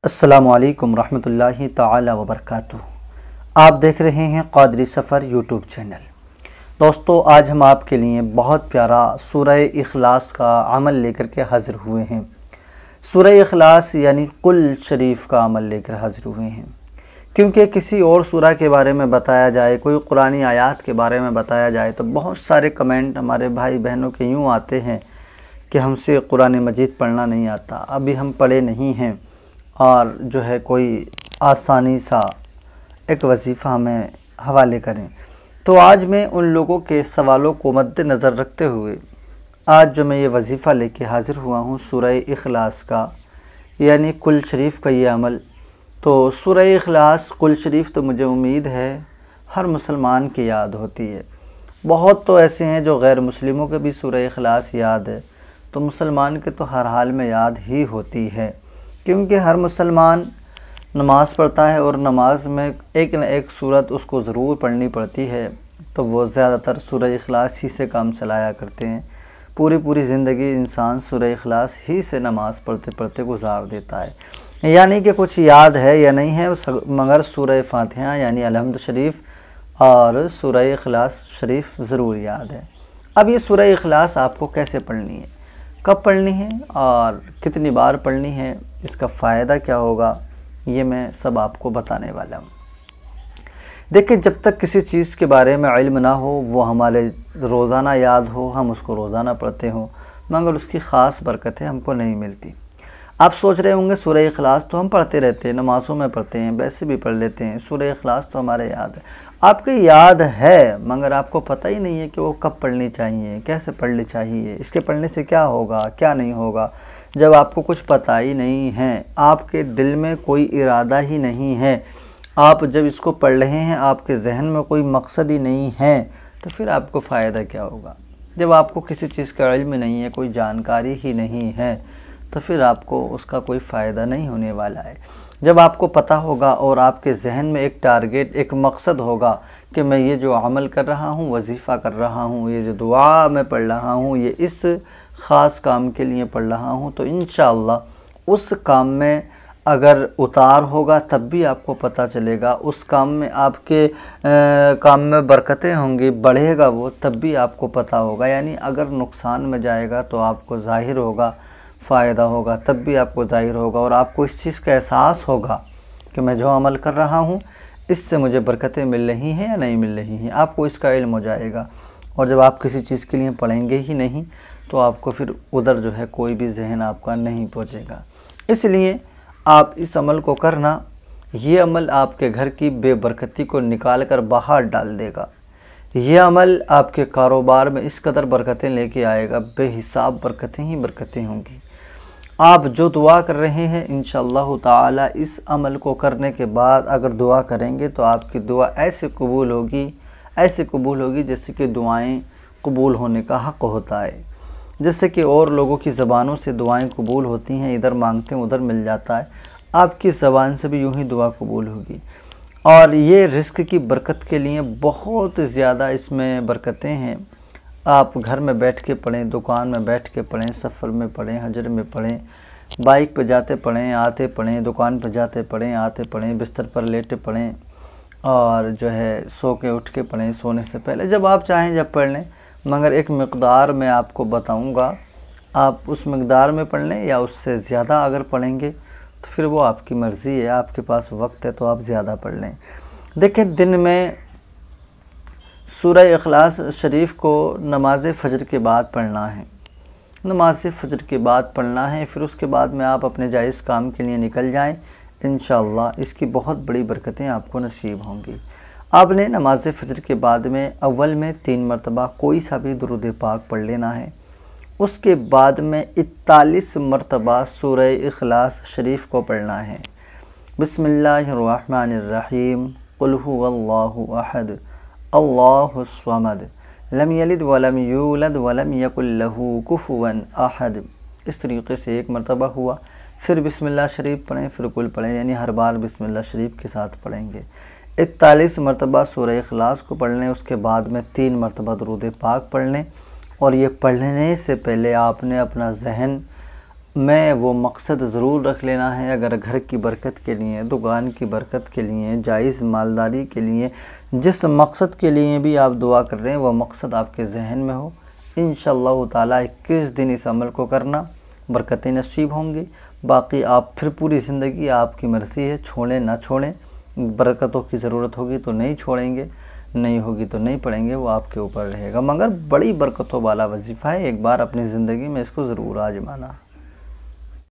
अस्सलामु अलैकुम रहमतुल्लाहि ताला व बरकातुहू। आप देख रहे हैं क़ादरी सफ़र यूट्यूब चैनल। दोस्तों, आज हम आपके लिए बहुत प्यारा सूरह इखलास का अमल लेकर के हाज़िर हुए हैं। सूरह इखलास यानी कुल शरीफ का अमल लेकर हाज़िर हुए हैं, क्योंकि किसी और सूरह के बारे में बताया जाए, कोई कुरानी आयात के बारे में बताया जाए तो बहुत सारे कमेंट हमारे भाई बहनों के यूँ आते हैं कि हमसे कुरान मजीद पढ़ना नहीं आता, अभी हम पढ़े नहीं हैं और जो है कोई आसानी सा एक वजीफ़ा हमें हवाले करें। तो आज मैं उन लोगों के सवालों को मद्देनज़र रखते हुए आज जो मैं ये वजीफ़ा लेके हाज़िर हुआ हूँ सूरह इखलास का, यानी कुल शरीफ का ये अमल। तो सूरह इखलास कुल शरीफ तो मुझे उम्मीद है हर मुसलमान की याद होती है। बहुत तो ऐसे हैं जो गैर मुस्लिमों के भी सूरह इखलास याद है, तो मुसलमान के तो हर हाल में याद ही होती है, क्योंकि हर मुसलमान नमाज़ पढ़ता है और नमाज में एक न एक सूरत उसको ज़रूर पढ़नी पड़ती है। तो वो ज़्यादातर सूरह इखलास ही से काम चलाया करते हैं। पूरी ज़िंदगी इंसान सूरह इखलास ही से नमाज़ पढ़ते पढ़ते गुजार देता है। यानी कि कुछ याद है या नहीं है, मगर सूरह फातिहा यानी अलहम्द शरीफ और सूरह इखलास शरीफ ज़रूर याद है। अब ये सूरह इखलास आपको कैसे पढ़नी है, कब पढ़नी है और कितनी बार पढ़नी है, इसका फ़ायदा क्या होगा, ये मैं सब आपको बताने वाला हूँ। देखिए, जब तक किसी चीज़ के बारे में इल्म ना हो, वो हमारे रोज़ाना याद हो, हम उसको रोज़ाना पढ़ते हों, मगर उसकी ख़ास बरकतें हमको नहीं मिलती। आप सोच रहे होंगे सूरह इखलास तो हम पढ़ते रहते हैं, नमाज़ों में पढ़ते हैं, वैसे भी पढ़ लेते हैं, सूरह इखलास तो हमारे याद है। आपकी याद है, मगर आपको पता ही नहीं है कि वो कब पढ़नी चाहिए, कैसे पढ़नी चाहिए, इसके पढ़ने से क्या होगा क्या नहीं होगा। जब आपको कुछ पता ही नहीं है, आपके दिल में कोई इरादा ही नहीं है, आप जब इसको पढ़ रहे हैं आपके जहन में कोई मकसद ही नहीं है, तो फिर आपको फ़ायदा क्या होगा। जब आपको किसी चीज़ का इल्म नहीं है, कोई जानकारी ही नहीं है, तो फिर आपको उसका कोई फ़ायदा नहीं होने वाला है। जब आपको पता होगा और आपके जहन में एक टारगेट, एक मकसद होगा कि मैं ये जो अमल कर रहा हूँ, वजीफ़ा कर रहा हूँ, ये जो दुआ मैं पढ़ रहा हूँ, ये इस ख़ास काम के लिए पढ़ रहा हूँ, तो इंशाअल्लाह उस काम में अगर उतार होगा तब भी आपको पता चलेगा, उस काम में आपके काम में बरकतें होंगी, बढ़ेगा वो तब भी आपको पता होगा। यानी अगर नुकसान में जाएगा तो आपको ज़ाहिर होगा, फ़ायदा होगा तब भी आपको ज़ाहिर होगा, और आपको इस चीज़ का एहसास होगा कि मैं जो अमल कर रहा हूँ इससे मुझे बरकतें मिल रही हैं या नहीं मिल रही हैं, आपको इसका इल्म हो जाएगा। और जब आप किसी चीज़ के लिए पढ़ेंगे ही नहीं तो आपको फिर उधर जो है कोई भी जहन आपका नहीं पहुँचेगा। इसलिए आप इस अमल को करना, ये अमल आपके घर की बेबरकती को निकाल कर बाहर डाल देगा। ये अमल आपके कारोबार में इस कदर बरकतें लेके आएगा, बेहिसाब बरकतें ही बरकतें होंगी। आप जो दुआ कर रहे हैं इंशाअल्लाह ताला इस अमल को करने के बाद अगर दुआ करेंगे तो आपकी दुआ ऐसे कबूल होगी जैसे कि दुआएं कबूल होने का हक़ होता है। जैसे कि और लोगों की ज़बानों से दुआएं कबूल होती हैं, इधर मांगते हैं उधर मिल जाता है, आपकी ज़बान से भी यूँ ही दुआ कबूल होगी। और ये रिज़्क़ की बरकत के लिए बहुत ज़्यादा इसमें बरकतें हैं। आप घर में बैठ के पढ़ें, दुकान में बैठ के पढ़ें, सफ़र में पढ़ें, हजर में पढ़ें, बाइक पे जाते पढ़ें आते पढ़ें, दुकान पे जाते पढ़ें आते पढ़ें, बिस्तर पर लेटे पढ़ें, और जो है सो के उठ के पढ़ें, सोने से पहले, जब आप चाहें जब पढ़ लें। मगर एक मकदार मैं आपको बताऊंगा, आप उस मकदार में पढ़ लें या उससे ज़्यादा अगर पढ़ेंगे तो फिर वो आपकी मर्ज़ी है, आपके पास वक्त है तो आप ज़्यादा पढ़ लें। देखिए, दिन में सूरह इखलास शरीफ को नमाज फ़जर के बाद पढ़ना है, नमाज फ़जर के बाद पढ़ना है, फिर उसके बाद में आप अपने जायज़ काम के लिए निकल जाएं। इंशाअल्लाह इसकी बहुत बड़ी बरकतें आपको नसीब होंगी। आपने नमाज फ़जर के बाद में अव्वल में 3 मरतबा कोई सा भी दुरूद पाक पढ़ लेना है। उसके बाद में 41 मरतबा सूरह इखलास शरीफ को पढ़ना है। बिस्मिल्लाहिर्रहमानिर्रहीम, कुल हुवल्लाहु अहद, अल्लाहुस समद, लम यलिद वलम यूलद वलम यकुल लहू कुफुवन अहद। इस तरीक़े से 1 मरतबा हुआ। फिर बिस्मिल्लाह शरीफ पढ़ें, फिर कुल पढ़ें, यानी हर बार बिस्मिल्लाह शरीफ के साथ पढ़ेंगे। 41 मरतबा सूरह इखलास को पढ़ लें। उसके बाद में 3 मरतबा दुरूद पाक पढ़ लें। और ये पढ़ने से पहले आपने अपना जहन में वो मकसद ज़रूर रख लेना है। अगर घर की बरकत के लिए, दुकान की बरकत के लिए, जायज़ मालदारी के लिए, जिस मकसद के लिए भी आप दुआ कर रहे हैं वो मकसद आपके जहन में हो, इंशाअल्लाह ताला 21 दिन इस अमल को करना, बरकतें नसीब होंगी। बाकी आप फिर पूरी ज़िंदगी आपकी मर्ज़ी है, छोड़ें ना छोड़ें। बरकतों की ज़रूरत होगी तो नहीं छोड़ेंगे, नहीं होगी तो नहीं पढ़ेंगे, वो आपके ऊपर रहेगा। मगर बड़ी बरकतों वाला वजीफ़ा है, एक बार अपनी ज़िंदगी में इसको ज़रूर आजमाना।